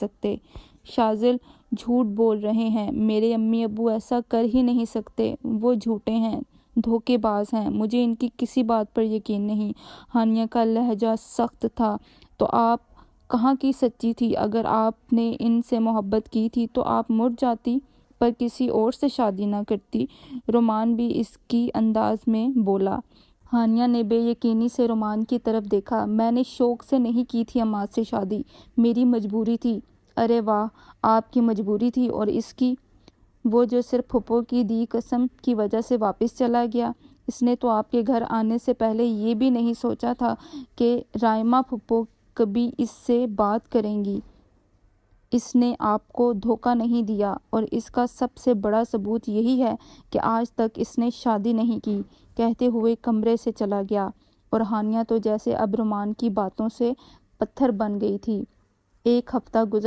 سکتے۔ شاذل جھوٹ بول رہے ہیں، میرے امی ابو ایسا کر ہی نہیں سکتے، وہ جھوٹے ہیں، دھوکے باز ہیں، مجھے ان کی کسی بات پر یقین نہیں۔ ہانیہ کا لہجہ سخت تھا۔ تو آپ کہاں کی سچی تھی؟ اگر آپ نے ان سے محبت کی تھی تو آپ مڑ جاتی، پر کسی اور سے شادی نہ کرتی۔ رومان بھی اس کی انداز میں بولا۔ ہانیہ نے بے یقینی سے رومان کی طرف دیکھا۔ میں نے شوق سے نہیں کی تھی عماد سے شادی، میری مجبوری تھی۔ ارے واہ، آپ کی مجبوری تھی؟ اور اس کی؟ وہ جو صرف پھپھو کی دی قسم کی وجہ سے واپس چلا گیا۔ اس نے تو آپ کے گھر آنے سے پہلے یہ بھی نہیں سوچا تھا کہ رائمہ پھپھو کبھی اس سے بات کریں گی۔ اس نے آپ کو دھوکہ نہیں دیا، اور اس کا سب سے بڑا ثبوت یہی ہے کہ آج تک اس نے شادی نہیں کی، کہتے ہوئے کمرے سے چلا گیا۔ اور ہانیہ تو جیسے اب رومان کی باتوں سے پتھر بن گئی تھی۔ ایک ہفتہ گزر